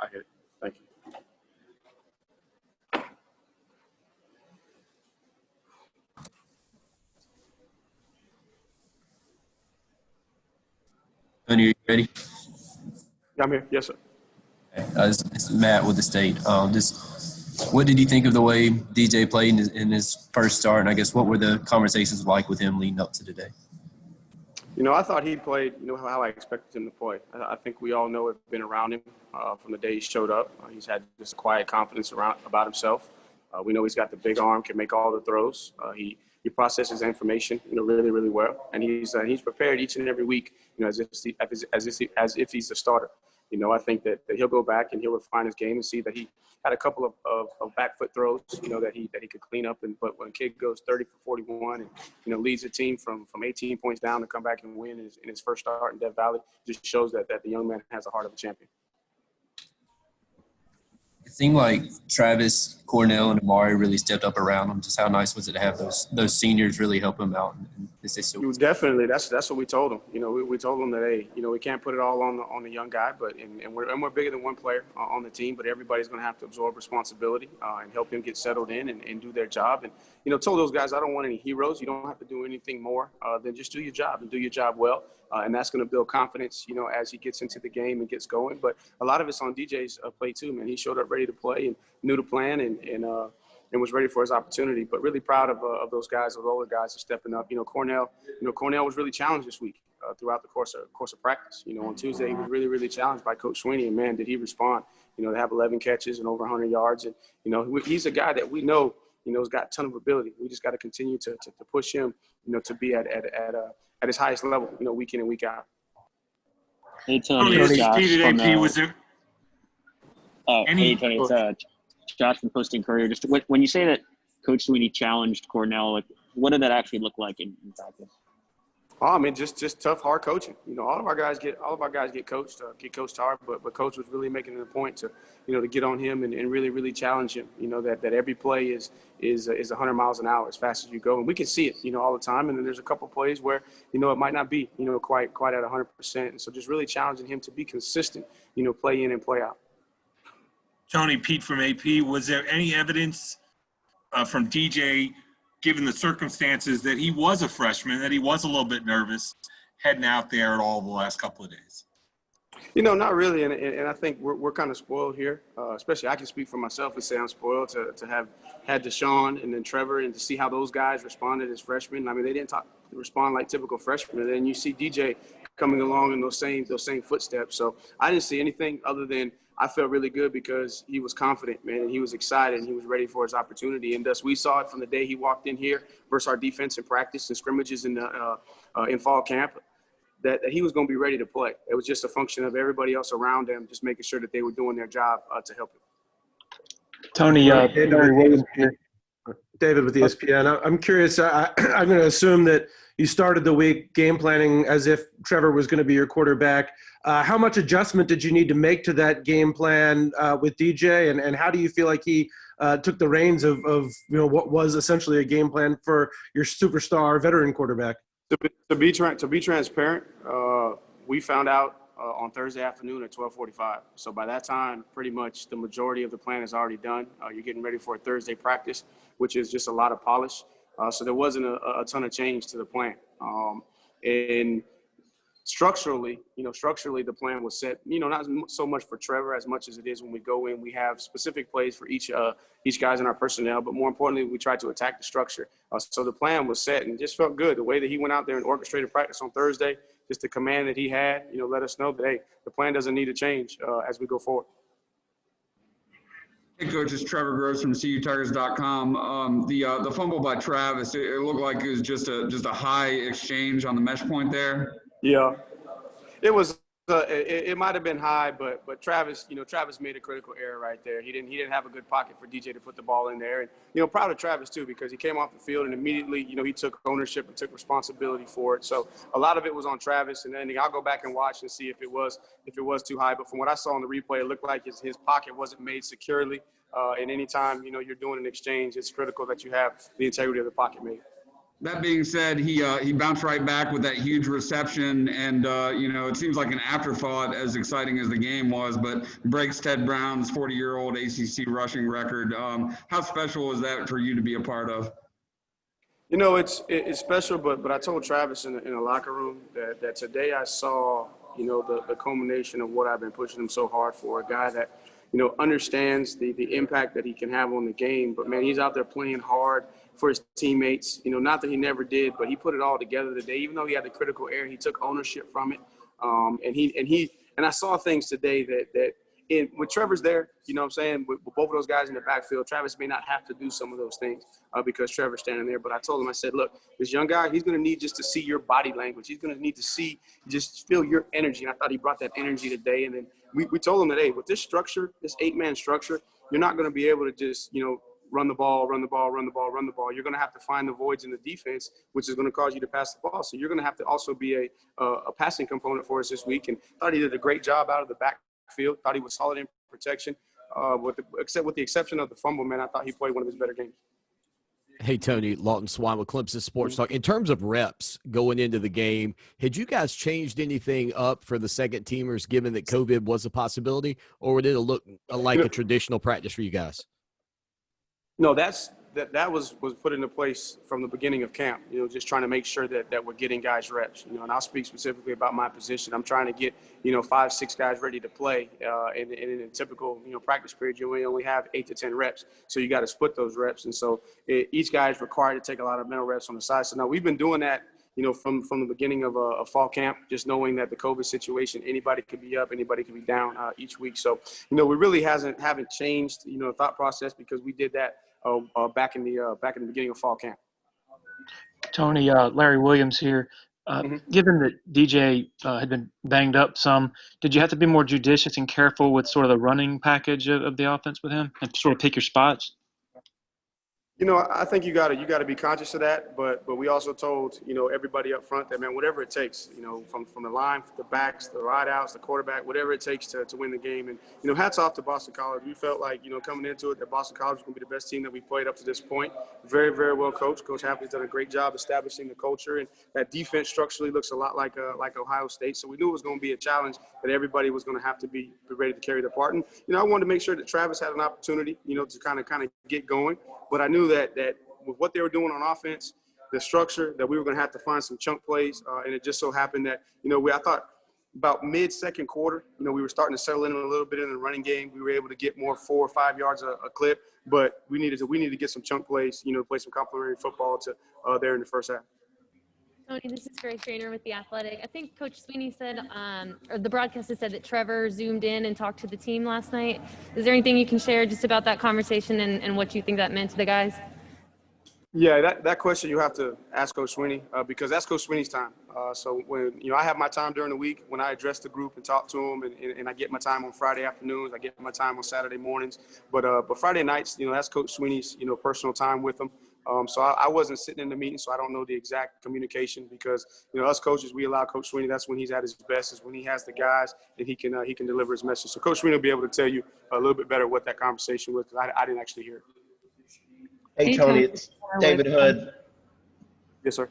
I hit it. Thank you. Tony, are you ready? Yeah, I'm here. Yes, sir. It's Matt with the state. What did you think of the way DJ played in his first start? And I guess what were the conversations like with him leading up to today? I thought he played, how I expected him to play. I think we all know have been around him from the day he showed up. He's had just quiet confidence about himself. We know he's got the big arm, can make all the throws. He processes information, really, really well, and he's prepared each and every week, as if he's a starter. I think that he'll go back and he'll refine his game and see that he had a couple of back foot throws, that he could clean up. But when a kid goes 30 for 41 and leads a team from 18 points down to come back and win in his first start in Death Valley, just shows that the young man has a heart of a champion. It seemed like Travis, Cornell, and Amari really stepped up around him. Just how nice was it to have those seniors really help him out in this situation? Definitely, that's what we told him. We told him that, hey, we can't put it all on the young guy, but and we're bigger than one player on the team, but everybody's going to have to absorb responsibility and help him get settled in and do their job. And told those guys, I don't want any heroes. You don't have to do anything more than just do your job and do your job well. And that's going to build confidence, as he gets into the game and gets going. But a lot of it's on DJ's play too, man. He showed up ready to play and knew the plan and was ready for his opportunity. But really proud of those guys, those older guys, are stepping up. Cornell was really challenged this week throughout the course of practice. On Tuesday he was really, really challenged by Coach Sweeney, and man, did he respond. To have 11 catches and over 100 yards, and he's a guy that we know. Has got a ton of ability. We just got to continue to push him, to be at his highest level, week in and week out. Hey, Tony, it's Josh from AP, was there hey, Tony, it's Josh from Posting Courier. Just when you say that Coach Sweeney challenged Cornell, like, what did that actually look like in practice? Oh, I mean, just tough, hard coaching. All of our guys get coached, hard, but Coach was really making it a point to, to get on him and really, really challenge him. That every play is 100 miles an hour as fast as you go, and we can see it, all the time. And then there's a couple plays where, it might not be, quite at 100%. And so just really challenging him to be consistent, play in and play out. Tony, Pete from AP, was there any evidence from DJ, given the circumstances, that he was a freshman, that he was a little bit nervous heading out there at all the last couple of days? Not really, and I think we're kind of spoiled here. Especially, I can speak for myself and say I'm spoiled to have had Deshaun and then Trevor, and to see how those guys responded as freshmen. I mean, they didn't respond like typical freshmen, and then you see DJ coming along in those same footsteps. So I didn't see anything other than I felt really good because he was confident, man, and he was excited and he was ready for his opportunity. And thus we saw it from the day he walked in here versus our defense in practice and scrimmages in fall camp, that he was going to be ready to play. It was just a function of everybody else around him just making sure that they were doing their job to help him. Tony, David with ESPN. I'm curious. I'm going to assume that you started the week game planning as if Trevor was going to be your quarterback. How much adjustment did you need to make to that game plan with DJ, and how do you feel like he took the reins of what was essentially a game plan for your superstar veteran quarterback? To be transparent, we found out on Thursday afternoon at 12:45. So by that time, pretty much the majority of the plan is already done. You're getting ready for a Thursday practice, which is just a lot of polish. So there wasn't a ton of change to the plan. And structurally, the plan was set, not so much for Trevor as much as it is when we go in. We have specific plays for each guys in our personnel, but more importantly, we tried to attack the structure. So the plan was set and just felt good. The way that he went out there and orchestrated practice on Thursday, just the command that he had, let us know that, hey, the plan doesn't need to change as we go forward. Hey, Coach, it's Trevor Gross from CUTigers.com. The fumble by Travis, it looked like it was just a high exchange on the mesh point there. Yeah, it was. It might have been high, but Travis, Travis made a critical error right there. He didn't have a good pocket for DJ to put the ball in there, and proud of Travis too, because he came off the field and immediately, he took ownership and took responsibility for it. So a lot of it was on Travis, and then I'll go back and watch and see if it was too high. But from what I saw in the replay, it looked like his pocket wasn't made securely. And anytime you're doing an exchange, it's critical that you have the integrity of the pocket made. That being said, he bounced right back with that huge reception, and it seems like an afterthought, as exciting as the game was, but breaks Ted Brown's 40-year-old ACC rushing record. How special was that for you to be a part of? It's special, but I told Travis in the locker room that today I saw the culmination of what I've been pushing him so hard for. A guy that understands the impact that he can have on the game, but man, he's out there playing hard for his teammates. Not that he never did, but he put it all together today. Even though he had the critical error, he took ownership from it. And I saw things today that with Trevor's there, what I'm saying, with both of those guys in the backfield, Travis may not have to do some of those things because Trevor's standing there. But I told him, I said, look, this young guy, he's going to need just to see your body language. He's going to need to just feel your energy. And I thought he brought that energy today. And then we told him that, hey, with this structure, this 8-man structure, you're not going to be able to just, run the ball. You're going to have to find the voids in the defense, which is going to cause you to pass the ball. So you're going to have to also be a passing component for us this week. And I thought he did a great job out of the backfield. Thought he was solid in protection. With the exception of the fumble, man, I thought he played one of his better games. Hey, Tony, Lawton Swan with Clemson Sports Talk. In terms of reps going into the game, had you guys changed anything up for the second teamers given that COVID was a possibility, or did it look like a traditional practice for you guys? No, that was put into place from the beginning of camp, just trying to make sure that we're getting guys reps, and I'll speak specifically about my position. I'm trying to get, 5-6 guys ready to play. And in a typical, practice period, you only have 8 to 10 reps. So you got to split those reps. And so each guy is required to take a lot of mental reps on the side. So now we've been doing that, from the beginning of fall camp, just knowing that the COVID situation, anybody could be up, anybody could be down each week. So, we really haven't changed, the thought process because we did that back in the beginning of fall camp. Tony, Larry Williams here. Given that DJ had been banged up some, did you have to be more judicious and careful with sort of the running package of the offense with him and sort of pick your spots? I think you got to be conscious of that, but we also told, everybody up front that, man, whatever it takes, from the line, the backs, the wideouts, the quarterback, whatever it takes to win the game. And, hats off to Boston College. We felt like, coming into it, that Boston College was going to be the best team that we played up to this point. Very, very well coached. Coach Hapley's done a great job establishing the culture, and that defense structurally looks a lot like Ohio State. So we knew it was going to be a challenge that everybody was going to have to be ready to carry the part. And, I wanted to make sure that Travis had an opportunity, to kind of get going. But I knew that with what they were doing on offense, the structure, that we were going to have to find some chunk plays. And it just so happened that, I thought about mid-second quarter, we were starting to settle in a little bit in the running game. We were able to get more 4 or 5 yards a clip, but we needed to get some chunk plays, play some complimentary football to there in the first half. Tony, this is Grace Trainer with The Athletic. I think Coach Sweeney said, or the broadcaster said that Trevor zoomed in and talked to the team last night. Is there anything you can share just about that conversation and what you think that meant to the guys? Yeah, that question you have to ask Coach Sweeney because that's Coach Sweeney's time. So when, I have my time during the week when I address the group and talk to them, and I get my time on Friday afternoons, I get my time on Saturday mornings. But Friday nights, that's Coach Sweeney's, personal time with them. So I wasn't sitting in the meeting, so I don't know the exact communication because, us coaches, we allow Coach Sweeney. That's when he's at his best, is when he has the guys and he can deliver his message. So Coach Sweeney will be able to tell you a little bit better what that conversation was because I didn't actually hear it. Hey, Tony, it's David Hood. Yes, sir.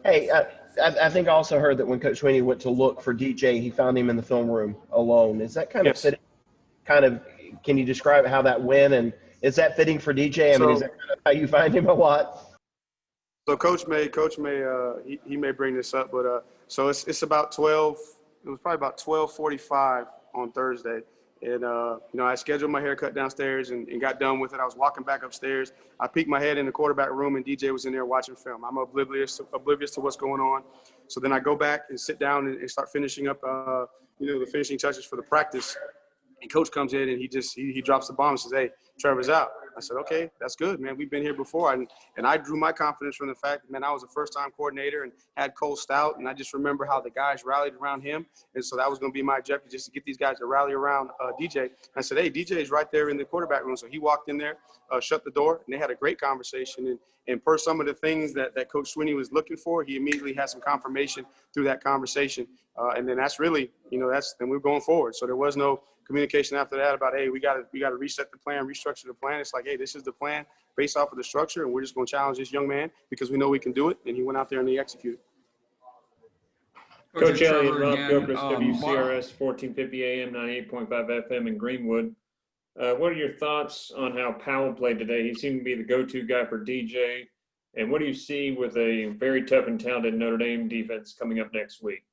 Hey, I think I also heard that when Coach Sweeney went to look for DJ, he found him in the film room alone. Is that kind of fitting? Can you describe how that went? And is that fitting for DJ? I mean, is that kind of how you find him a lot? So Coach may he may bring this up, but so it's about 12. It was probably about 12:45 on Thursday. And, I scheduled my haircut downstairs and got done with it. I was walking back upstairs. I peeked my head in the quarterback room, and DJ was in there watching film. I'm oblivious to what's going on. So then I go back and sit down and start finishing up, the finishing touches for the practice. And Coach comes in, and he drops the bomb and says, "Hey, Trevor's out." I said, "Okay, that's good, man. We've been here before." And I drew my confidence from the fact that, man, I was a first-time coordinator and had Cole Stout, and I just remember how the guys rallied around him. And so that was going to be my objective, just to get these guys to rally around DJ. And I said, "Hey, DJ's right there in the quarterback room." So he walked in there, shut the door, and they had a great conversation. And per some of the things that Coach Sweeney was looking for, he immediately had some confirmation through that conversation. And then that's really, then we're going forward. So there was no communication after that about, hey, we got to reset the plan, restructure the plan. It's like, hey, this is the plan based off of the structure, and we're just going to challenge this young man because we know we can do it. And he went out there and he executed. Coach Elliott, Rob Gilchrist, WCRS 1450 AM, 98.5 FM in Greenwood. What are your thoughts on how Powell played today? He seemed to be the go-to guy for DJ. And what do you see with a very tough and talented Notre Dame defense coming up next week?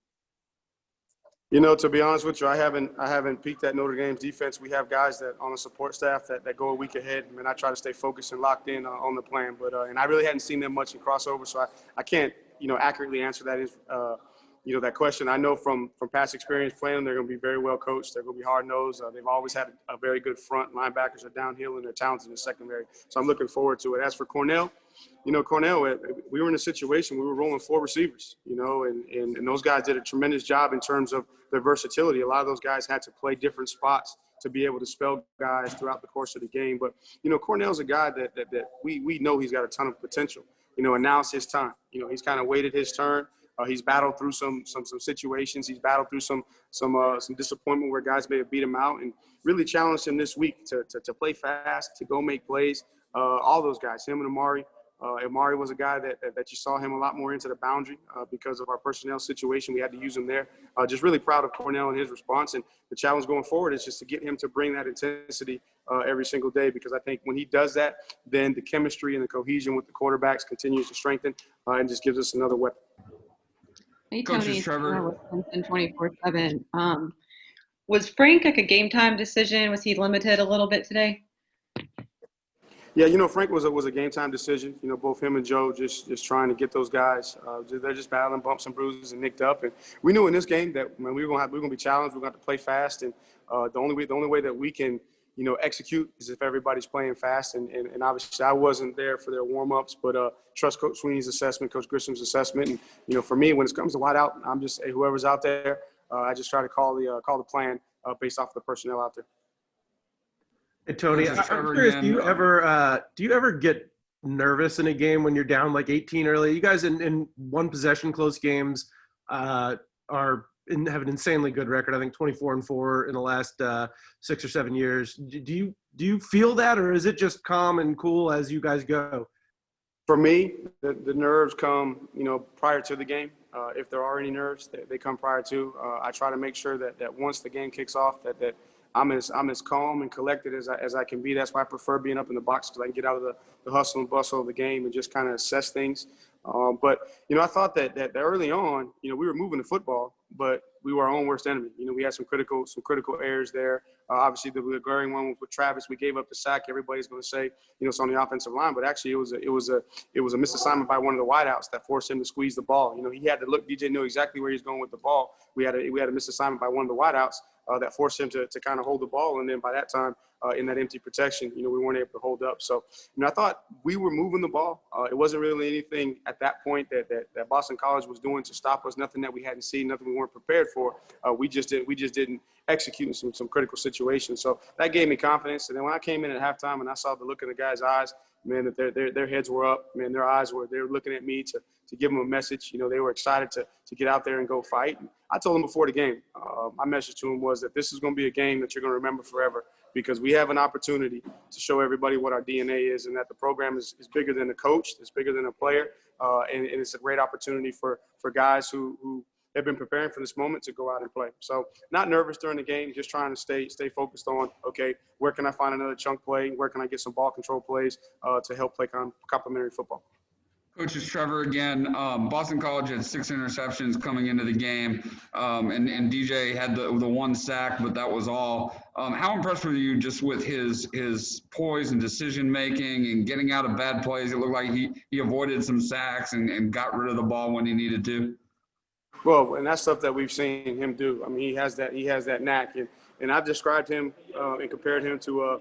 You know, to be honest with you, I haven't peeked at Notre Dame's defense. We have guys that on the support staff that go a week ahead. I mean, I try to stay focused and locked in on the plan. But and I really hadn't seen them much in crossover, so I can't, accurately answer that that question. I know from past experience playing them, they're going to be very well coached. They're going to be hard-nosed. They've always had a very good front. Linebackers are downhill, and they're talented in the secondary. So I'm looking forward to it. As for Cornell, Cornell, we were in a situation, we were rolling 4 receivers, and those guys did a tremendous job in terms of their versatility. A lot of those guys had to play different spots to be able to spell guys throughout the course of the game. But, Cornell's a guy that we know he's got a ton of potential, and now it's his time. He's kind of waited his turn. He's battled through some situations. He's battled through some disappointment where guys may have beat him out, and really challenged him this week to play fast, to go make plays. All those guys, him and Amari. Amari was a guy that you saw him a lot more into the boundary because of our personnel situation. We had to use him there. Just really proud of Cornell and his response. And the challenge going forward is just to get him to bring that intensity every single day, because I think when he does that, then the chemistry and the cohesion with the quarterbacks continues to strengthen and just gives us another weapon. Hey, Coach Tony, Trevor. 24/7. Was Frank like a game time decision? Was he limited a little bit today? Yeah, Frank was a game time decision. Both him and Joe just trying to get those guys. They're just battling bumps and bruises and nicked up. And we knew in this game that we were gonna be challenged. We're gonna have to play fast. And the only way that we can execute is if everybody's playing fast. And obviously I wasn't there for their warm ups, but trust Coach Sweeney's assessment, Coach Grissom's assessment. And for me, when it comes to wide out, I'm just whoever's out there. I just try to call the plan based off the personnel out there. Hey, Tony, I'm curious, do you ever get nervous in a game when you're down like 18 early? You guys in one possession close games have an insanely good record. I think 24-4 in the last 6 or 7 years. Do you feel that, or is it just calm and cool as you guys go? For me, the nerves come, prior to the game. If there are any nerves, they come prior to. I try to make sure that once the game kicks off, that I'm as calm and collected as I can be. That's why I prefer being up in the box, because I can get out of the hustle and bustle of the game and just kind of assess things. But I thought that early on, we were moving the football, but we were our own worst enemy. We had some critical errors there. Obviously, the glaring one was with Travis. We gave up the sack. Everybody's going to say, it's on the offensive line, but actually it was a misassignment by one of the wideouts that forced him to squeeze the ball. He had to look. DJ knew exactly where he was going with the ball. We had a misassignment by one of the wideouts that forced him to kind of hold the ball, and then by that time, in that empty protection, we weren't able to hold up. So, I thought we were moving the ball. It wasn't really anything at that point that Boston College was doing to stop us. Nothing that we hadn't seen. Nothing we weren't prepared for. We just didn't execute in some critical situations. So that gave me confidence. And then when I came in at halftime and I saw the look in the guys' eyes, man, that their heads were up. Man, their eyes were looking at me to give them a message. They were excited to get out there and go fight. And I told them before the game, my message to them was that this is going to be a game that you're going to remember forever, because we have an opportunity to show everybody what our DNA is, and that the program is bigger than a coach, it's bigger than a player, and it's a great opportunity for guys who have been preparing for this moment to go out and play. So not nervous during the game, just trying to stay focused on, okay, where can I find another chunk play? Where can I get some ball control plays to help play complementary football? Coach, it's Trevor again. Boston College had 6 interceptions coming into the game, and DJ had the one sack, but that was all. How impressed were you just with his poise and decision making and getting out of bad plays? It looked like he avoided some sacks and got rid of the ball when he needed to. Well, and that's stuff that we've seen him do. I mean, he has that knack, and I've described him and compared him to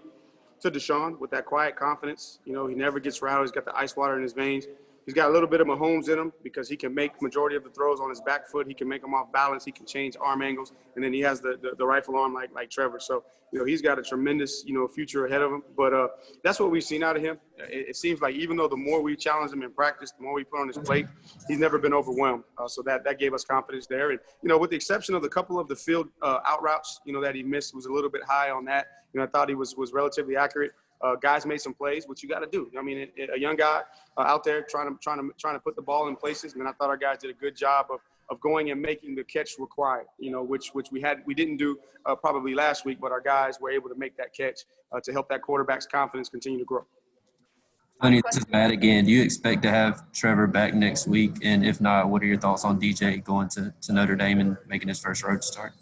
Deshaun with that quiet confidence. He never gets rattled. He's got the ice water in his veins. He's got a little bit of Mahomes in him because he can make majority of the throws on his back foot. He can make them off balance. He can change arm angles, and then he has the rifle arm like Trevor. So he's got a tremendous future ahead of him. But that's what we've seen out of him. It seems like even though the more we challenge him in practice, the more we put on his plate, he's never been overwhelmed. So that gave us confidence there. And with the exception of the couple of the field out routes, that he missed, was a little bit high on that. I thought he was relatively accurate. Guys made some plays, which you got to do. I mean, a young guy out there trying to put the ball in places. And I thought our guys did a good job of going and making the catch required. Which we didn't do probably last week, but our guys were able to make that catch to help that quarterback's confidence continue to grow. Tony, this is Matt again. Do you expect to have Trevor back next week? And if not, what are your thoughts on DJ going to Notre Dame and making his first road start?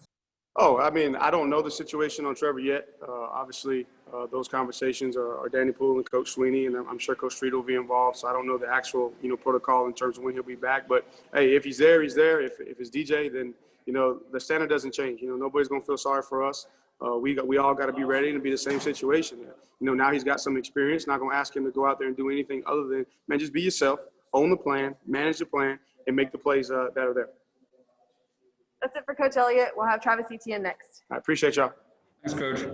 Oh, I mean, I don't know the situation on Trevor yet. Obviously, those conversations are Danny Poole and Coach Sweeney, and I'm sure Coach Street will be involved. So I don't know the actual, protocol in terms of when he'll be back. But, hey, if he's there, he's there. If it's DJ, then, the standard doesn't change. Nobody's going to feel sorry for us. We all got to be ready to be the same situation. Now he's got some experience. Not going to ask him to go out there and do anything other than, man, just be yourself, own the plan, manage the plan, and make the plays that are there. That's it for Coach Elliott. We'll have Travis Etienne next. I appreciate y'all. Thanks, Coach.